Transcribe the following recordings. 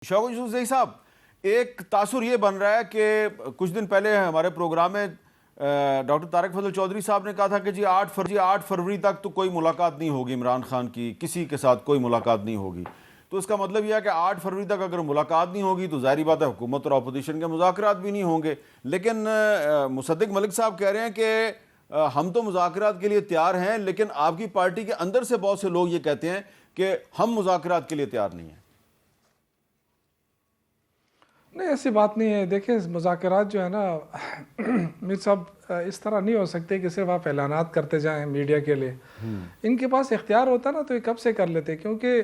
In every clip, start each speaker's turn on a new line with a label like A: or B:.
A: شوکت یوسف صاحب، ایک تاثر یہ بن رہا ہے کہ کچھ دن پہلے ہمارے پروگرام میں ڈاکٹر طارق فضل چودھری صاحب نے کہا تھا کہ 8 فروری تک تو کوئی ملاقات نہیں ہوگی عمران خان کی، کسی کے ساتھ کوئی ملاقات نہیں ہوگی۔ تو اس کا مطلب یہ ہے کہ 8 فروری تک اگر ملاقات نہیں ہوگی تو ظاہری بات ہے حکومت اور اپوزیشن کے مذاکرات بھی نہیں ہوں گے۔ لیکن مصدق ملک صاحب کہہ رہے ہیں کہ ہم تو مذاکرات کے لیے تیار ہیں، لیکن آپ کی پارٹی کے اندر سے بہت سے لوگ یہ کہتے ہیں کہ ہم مذاکرات کے لیے تیار نہیں ہیں۔
B: نہیں، ایسی بات نہیں ہے۔ دیکھیں، مذاکرات جو ہے نا میر صاحب اس طرح نہیں ہو سکتے کہ صرف آپ اعلانات کرتے جائیں میڈیا کے لیے۔ ان کے پاس اختیار ہوتا نا تو یہ کب سے کر لیتے، کیونکہ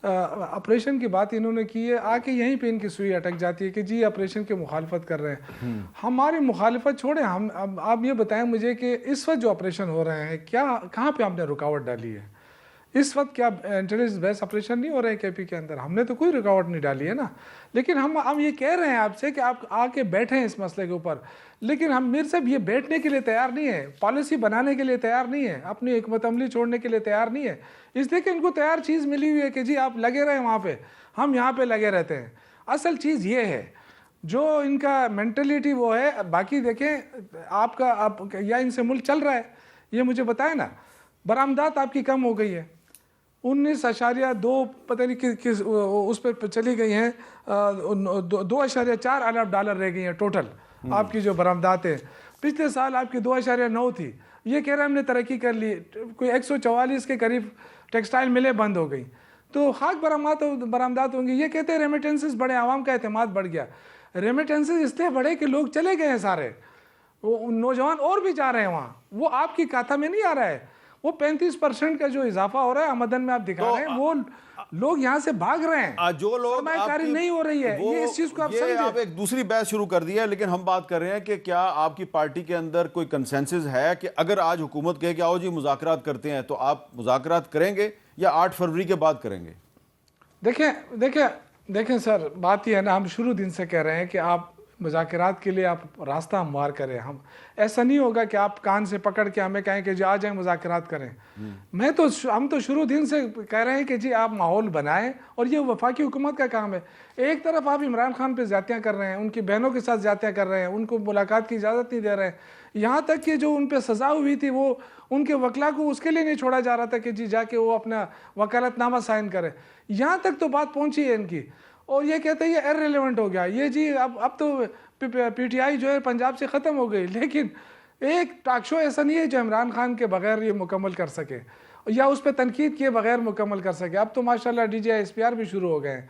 B: آپریشن کی بات انہوں نے کی ہے، آ کے یہیں پہ ان کی سوئی اٹک جاتی ہے کہ جی آپریشن کی مخالفت کر رہے ہیں۔ ہماری مخالفت چھوڑیں، آپ یہ بتائیں مجھے کہ اس وقت جو آپریشن ہو رہے ہیں کہاں پہ ہم نے رکاوٹ ڈالی ہے؟ اس وقت کیا انٹیلیجنس بیس آپریشن نہیں ہو رہے ہیں کے پی کے اندر؟ ہم نے تو کوئی رکاوٹ نہیں ڈالی ہے نا۔ لیکن ہم یہ کہہ رہے ہیں آپ سے کہ آپ آ کے بیٹھیں اس مسئلے کے اوپر، لیکن ہم میر صاحب یہ بیٹھنے کے لیے تیار نہیں ہے، پالیسی بنانے کے لیے تیار نہیں ہے، اپنی حکمت عملی چھوڑنے کے لیے تیار نہیں ہے۔ اس لیے کہ ان کو تیار چیز ملی ہوئی ہے کہ جی آپ لگے رہیں وہاں پہ، ہم یہاں پہ لگے رہتے ہیں۔ اصل چیز یہ ہے جو ان کا مینٹلیٹی وہ ہے۔ باقی دیکھیں آپ یا ان سے ملک چل رہا ہے، یہ مجھے بتائیں نا، برآمدات آپ کی کم ہو گئی ہے، 19.2 پتہ نہیں کس اس پہ چلی گئی ہیں، 2.4 ارب ڈالر رہ گئی ہیں ٹوٹل آپ کی جو برآمدات ہیں۔ پچھلے سال آپ کی 2.9 تھی، یہ کہہ رہے ہیں ہم نے ترقی کر لی، کوئی 144 کے قریب ٹیکسٹائل ملیں بند ہو گئی، تو خاک برآمدات ہوں گی۔ یہ کہتے ہیں ریمیٹنسز بڑھے، عوام کا اعتماد بڑھ گیا۔ ریمیٹنسز اس لیے بڑھے کہ لوگ چلے گئے ہیں سارے، وہ نوجوان اور بھی جا رہے ہیں وہاں، وہ آپ کی کھاتہ میں نہیں آ رہا ہے۔ وہ 35% کا جو اضافہ ہو رہا ہے آمدن میں آپ دکھا رہے ہیں، وہ لوگ یہاں سے بھاگ رہے ہیں،
A: جو لوگ
B: سرمایہ کاری نہیں ہو رہی ہے۔ یہ اس چیز کو آپ سمجھیں۔
A: آپ ایک دوسری بحث شروع کر دی ہے، لیکن ہم بات کر رہے ہیں کہ کیا آپ کی پارٹی کے اندر کوئی کنسنسس ہے کہ اگر آج حکومت کہے کہ آؤ جی مذاکرات کرتے ہیں تو آپ مذاکرات کریں گے یا 8 فروری کے بعد کریں گے؟
B: دیکھیں سر، بات یہ ہے نا، ہم شروع دن سے کہہ رہے ہیں کہ آپ مذاکرات کے لیے آپ راستہ ہموار کریں۔ ہم ایسا نہیں ہوگا کہ آپ کان سے پکڑ کے ہمیں کہیں کہ جی آ جائیں مذاکرات کریں۔ ہم تو شروع دن سے کہہ رہے ہیں کہ جی آپ ماحول بنائیں، اور یہ وفاقی حکومت کا کام ہے۔ ایک طرف آپ عمران خان پہ زیادتیاں کر رہے ہیں، ان کی بہنوں کے ساتھ زیادتیاں کر رہے ہیں، ان کو ملاقات کی اجازت نہیں دے رہے ہیں، یہاں تک کہ جو ان پہ سزا ہوئی تھی وہ ان کے وکلا کو اس کے لیے نہیں چھوڑا جا رہا تھا کہ جی جا کے وہ اپنا وکالت نامہ سائن کرے۔ یہاں تک تو بات پہنچی ہے ان کی، اور یہ کہتے ہیں یہ ایرریلیونٹ ہو گیا، یہ جی اب تو پی ٹی آئی جو ہے پنجاب سے ختم ہو گئی۔ لیکن ایک ٹاک شو ایسا نہیں ہے جو عمران خان کے بغیر یہ مکمل کر سکے یا اس پہ تنقید کیے بغیر مکمل کر سکے۔ اب تو ماشاءاللہ D J S P R بھی شروع ہو گئے ہیں۔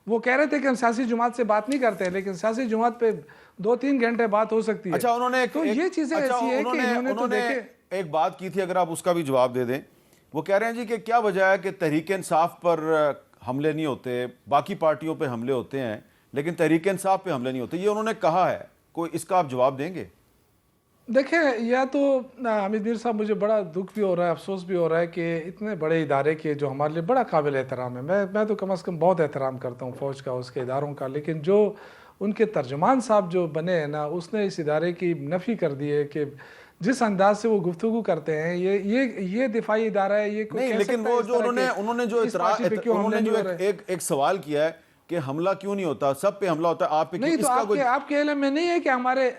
B: وہ کہہ رہے تھے کہ ہم سیاسی جماعت سے بات نہیں کرتے، لیکن سیاسی جماعت پہ 2-3 گھنٹے بات ہو سکتی ہے۔
A: اچھا، انہوں نے
B: تو یہ چیزیں ایسی ہیں کہ انہوں نے
A: ایک بات کی تھی، اگر آپ اس کا بھی جواب دے دیں۔ وہ کہہ رہے ہیں جی کہ کیا وجہ ہے کہ تحریک انصاف پر حملے نہیں ہوتے، باقی پارٹیوں پہ حملے ہوتے ہیں لیکن تحریک انصاف پہ حملے نہیں ہوتے؟ یہ انہوں نے کہا ہے، کوئی اس کا آپ جواب دیں گے؟
B: دیکھیں، یا تو حمید میر صاحب، مجھے بڑا دکھ بھی ہو رہا ہے، افسوس بھی ہو رہا ہے کہ اتنے بڑے ادارے کے جو ہمارے لیے بڑا قابل احترام ہے، میں تو کم از کم بہت احترام کرتا ہوں فوج کا، اس کے اداروں کا، لیکن جو ان کے ترجمان صاحب جو بنے ہیں نا، اس نے اس ادارے کی نفی کر دی ہے کہ جس انداز سے وہ گفتگو کرتے ہیں، یہ دفاعی ادارہ ہے، یہ
A: نہیں، لیکن وہ جو انہوں نے جو ایک سوال کیا ہے کہ حملہ کیوں نہیں ہوتا، سب پہ حملہ ہوتا ہے، آپ پہ
B: نہیں، تو آپ کے علم میں نہیں ہے کہ ہمارے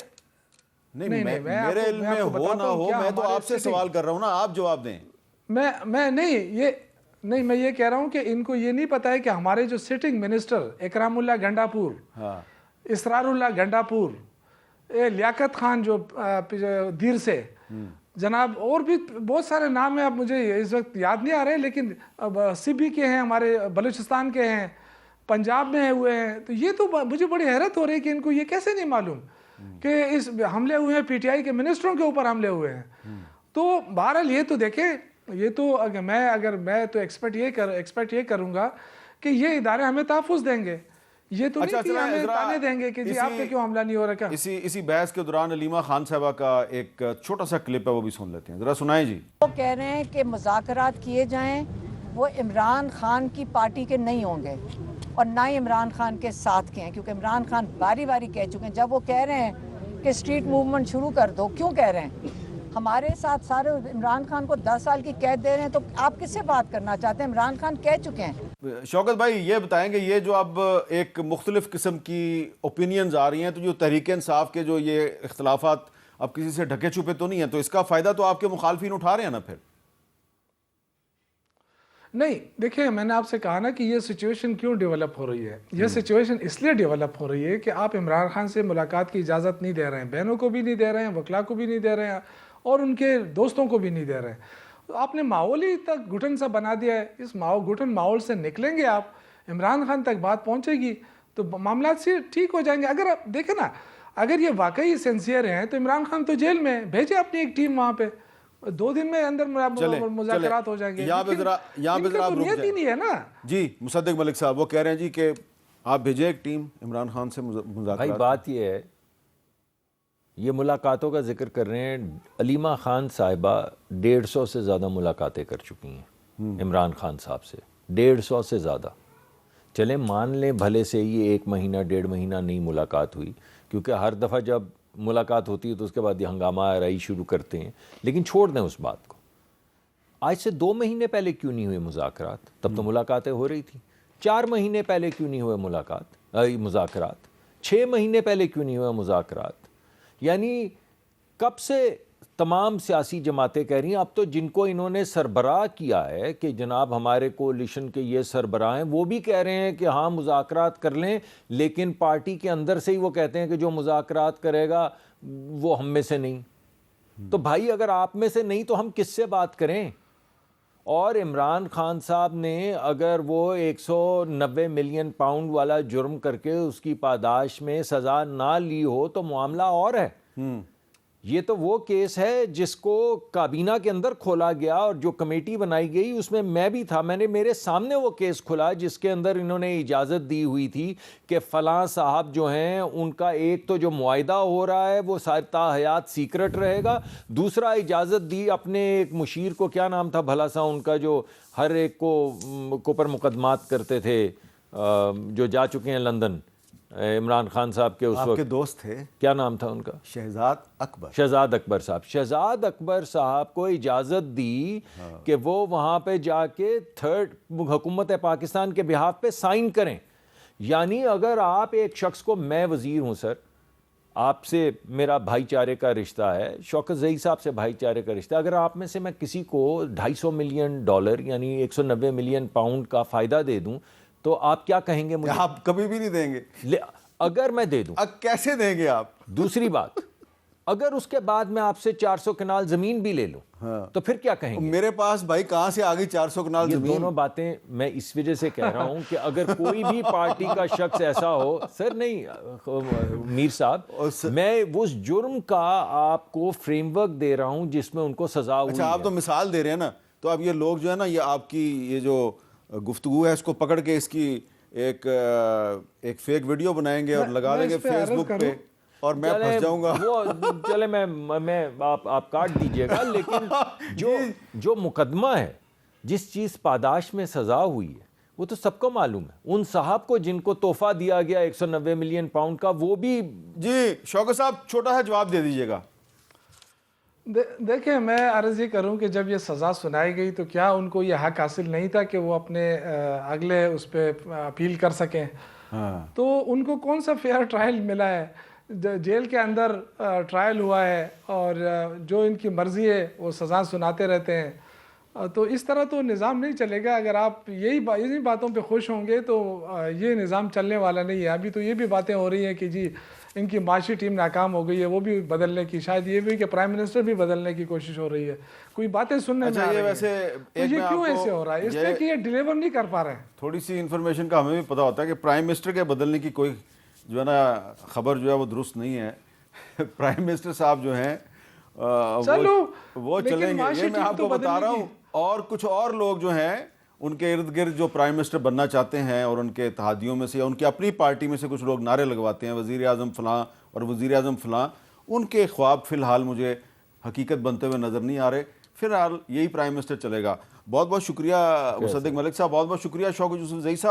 A: نہیں، میرے علم میں ہو نہ ہو، میں تو آپ سے سوال کر رہا ہوں نا، آپ جواب دیں۔
B: میں یہ کہہ رہا ہوں کہ ان کو یہ نہیں پتا ہے کہ ہمارے جو سٹنگ منسٹر اکرام اللہ گنڈا پور، اسرار اللہ گنڈا پور، لیاقت خان جو دیر سے، جناب اور بھی بہت سارے نام ہیں، اب مجھے اس وقت یاد نہیں آ رہے، لیکن سی بی کے ہیں، ہمارے بلوچستان کے ہیں، پنجاب میں ہوئے ہیں۔ تو یہ تو مجھے بڑی حیرت ہو رہی ہے کہ ان کو یہ کیسے نہیں معلوم کہ اس حملے ہوئے ہیں، پی ٹی آئی کے منسٹروں کے اوپر حملے ہوئے ہیں۔ تو بہرحال یہ تو دیکھیں، یہ تو میں تو ایکسپیکٹ یہ کروں گا کہ یہ ادارے ہمیں تحفظ دیں گے، یہ تو نہیں کہ ہمیں تانے دیں گے کہ جی آپ پہ کیوں حملہ نہیں ہو رہا۔ کیا
A: اسی بحث کے دوران علیمہ خان صاحبہ کا ایک چھوٹا سا کلپ ہے، وہ بھی سن لیتے ہیں، ذرا سنائیں جی۔
C: وہ کہہ رہے ہیں کہ مذاکرات کیے جائیں، وہ عمران خان کی پارٹی کے نہیں ہوں گے اور نہ ہی عمران خان کے ساتھ کے ہیں، کیونکہ عمران خان باری باری کہہ چکے ہیں۔ جب وہ کہہ رہے ہیں کہ اسٹریٹ موومنٹ شروع کر دو، کیوں کہہ رہے ہیں؟ ہمارے ساتھ سارے عمران خان کو 10 سال کی قید دے رہے ہیں، تو آپ کس سے بات کرنا چاہتے ہیں؟ عمران خان کہہ چکے ہیں
A: شوکت بھائی یہ بتائیں گے، یہ جو اب ایک مختلف قسم کی اوپینینز آ رہی ہیں، تو جو تحریک انصاف کے جو یہ اختلافات اب کسی سے ڈھکے چھپے تو نہیں ہیں، تو اس کا فائدہ تو آپ کے مخالفین اٹھا رہے ہیں نا پھر؟
B: نہیں دیکھیں، میں نے آپ سے کہا نا کہ یہ سچویشن کیوں ڈیولپ ہو رہی ہے. یہ سچویشن اس لیے ڈیولپ ہو رہی ہے کہ آپ عمران خان سے ملاقات کی اجازت نہیں دے رہے ہیں، بہنوں کو بھی نہیں دے رہے ہیں، وکلا کو بھی نہیں دے رہے ہیں، اور ان کے دوستوں کو بھی نہیں دے رہے ہیں. تو آپ نے ماحول ہی تک گھٹن سا بنا دیا ہے. اس گھٹن ماحول سے نکلیں گے آپ، عمران خان تک بات پہنچے گی تو معاملات سے ٹھیک ہو جائیں گے. اگر آپ دیکھیں نا، اگر یہ واقعی سینسیئر ہیں تو عمران خان تو جیل میں بھیجے اپنی ایک ٹیم وہاں پہ، 2 دن میں اندر مذاکرات ہو جائیں گے.
A: یہاں پہ ذرا آپ رک
B: نیت ہی نہیں ہے نا.
A: جی مصدق ملک صاحب وہ کہہ رہے ہیں جی کہ آپ بھیجیں ایک ٹیم عمران خان سے مذاکرات.
D: بھائی بات یہ ہے، یہ ملاقاتوں کا ذکر کر رہے ہیں. علیمہ خان صاحبہ 150 سے زیادہ ملاقاتیں کر چکی ہیں عمران خان صاحب سے، 150 سے زیادہ. چلیں مان لیں بھلے سے یہ 1 مہینہ 1.5 مہینہ نہیں ملاقات ہوئی، کیونکہ ہر دفعہ جب ملاقات ہوتی ہے تو اس کے بعد یہ ہنگامہ آرائی شروع کرتے ہیں. لیکن چھوڑ دیں اس بات کو. آج سے 2 مہینے پہلے کیوں نہیں ہوئے مذاکرات؟ تب تو ملاقاتیں ہو رہی تھیں. 4 مہینے پہلے کیوں نہیں ہوئے مذاکرات؟ 6 مہینے پہلے کیوں نہیں ہوئے مذاکرات؟ یعنی کب سے تمام سیاسی جماعتیں کہہ رہی ہیں. اب تو جن کو انہوں نے سربراہ کیا ہے کہ جناب ہمارے کولیشن کے یہ سربراہ ہیں، وہ بھی کہہ رہے ہیں کہ ہاں مذاکرات کر لیں، لیکن پارٹی کے اندر سے ہی وہ کہتے ہیں کہ جو مذاکرات کرے گا وہ ہم میں سے نہیں. تو بھائی اگر آپ میں سے نہیں تو ہم کس سے بات کریں؟ اور عمران خان صاحب نے اگر وہ 190 ملین پاؤنڈ والا جرم کر کے اس کی پاداش میں سزا نہ لی ہو تو معاملہ اور ہے. یہ تو وہ کیس ہے جس کو کابینہ کے اندر کھولا گیا، اور جو کمیٹی بنائی گئی اس میں بھی تھا. میرے سامنے وہ کیس کھلا جس کے اندر انہوں نے اجازت دی ہوئی تھی کہ فلاں صاحب جو ہیں ان کا ایک تو جو معاہدہ ہو رہا ہے وہ تا حیات سیکرٹ رہے گا، دوسرا اجازت دی اپنے ایک مشیر کو، کیا نام تھا بھلا سا ان کا، جو ہر ایک کو پر مقدمات کرتے تھے، جو جا چکے ہیں لندن، عمران خان صاحب کے اس وقت
A: آپ کے دوست تھے،
D: کیا نام تھا ان کا؟
A: شہزاد اکبر
D: صاحب. شہزاد اکبر صاحب کو اجازت دی کہ وہ وہاں پہ جا کے حکومت پاکستان کے بہاف پہ سائن کریں. یعنی اگر آپ ایک شخص کو، میں وزیر ہوں سر، آپ سے میرا بھائی چارے کا رشتہ ہے، شوکت ظہیر صاحب سے بھائی چارے کا رشتہ ہے، اگر آپ میں سے میں کسی کو $250 ملین یعنی 190 ملین پاؤنڈ کا فائدہ دے دوں تو آپ کیا کہیں گے مجھے؟
A: آپ کبھی بھی نہیں دیں گے.
D: اگر میں دے دوں
A: کیسے دیں گے آپ؟ دوسری
D: بات، اگر اس کے بعد میں آپ سے 400 کنال زمین بھی لے لوں تو پھر کیا کہیں گے؟
A: میرے پاس بھائی کہاں سے آگئی 400 کنال زمین؟
D: یہ دونوں باتیں میں اس وجہ سے کہہ رہا ہوں کہ اگر کوئی بھی پارٹی کا شخص ایسا ہو، سر نہیں میر صاحب، میں اس جرم کا آپ کو فریم ورک دے رہا ہوں جس میں ان کو سزا ہوئی.
A: اچھا آپ تو مثال دے رہے ہیں نا، تو اب یہ لوگ جو ہے نا، یہ آپ کی یہ جو گفتگو ہے اس کو پکڑ کے اس کی ایک فیک ویڈیو بنائیں گے اور لگا دیں گے فیس بک پہ، اور میں پھنس جاؤں گا.
D: چلے میں آپ کاٹ دیجئے گا، لیکن جو مقدمہ ہے، جس چیز پاداش میں سزا ہوئی ہے وہ تو سب کو معلوم ہے. ان صاحب کو جن کو تحفہ دیا گیا 190 ملین پاؤنڈ کا، وہ بھی.
A: جی شوکت صاحب چھوٹا ہے جواب دے دیجئے گا.
B: دیکھیں میں عرض یہ کروں کہ جب یہ سزا سنائی گئی تو کیا ان کو یہ حق حاصل نہیں تھا کہ وہ اپنے اگلے اس پہ اپیل کر سکیں؟ تو ان کو کون سا فیئر ٹرائل ملا ہے؟ جیل کے اندر ٹرائل ہوا ہے اور جو ان کی مرضی ہے وہ سزا سناتے رہتے ہیں. تو اس طرح تو نظام نہیں چلے گا. اگر آپ یہی باتوں پہ خوش ہوں گے تو یہ نظام چلنے والا نہیں ہے. ابھی تو یہ بھی باتیں ہو رہی ہیں کہ جی ان کی معاشی ٹیم ناکام ہو گئی ہے، وہ بھی بدلنے کی، شاید یہ بھی کہ پرائم منسٹر بھی بدلنے کی کوشش ہو رہی ہے. کوئی باتیں سننے میں آ رہی ہیں. یہ کیوں ایسے ہو رہا ہے؟ اس لیے کہ یہ ڈیلیور نہیں کر پا رہے ہیں.
A: تھوڑی سی انفارمیشن کا ہمیں بھی پتہ ہوتا ہے کہ پرائم منسٹر کے بدلنے کی کوئی جو ہے نا خبر جو ہے وہ درست نہیں ہے. پرائم منسٹر صاحب جو ہیں وہ چلیں گے، یہ میں آپ کو بتا رہا ہوں. اور کچھ اور لوگ جو ہیں ان کے ارد گرد جو پرائم منسٹر بننا چاہتے ہیں، اور ان کے اتحادیوں میں سے یا ان کی اپنی پارٹی میں سے کچھ لوگ نعرے لگواتے ہیں وزیر اعظم فلاں اور وزیر اعظم فلاں، ان کے خواب فی الحال مجھے حقیقت بنتے ہوئے نظر نہیں آ رہے. فی الحال یہی پرائم منسٹر چلے گا. بہت بہت شکریہ مصدق ملک صاحب، بہت بہت شکریہ شوکت یوسف زئی صاحب.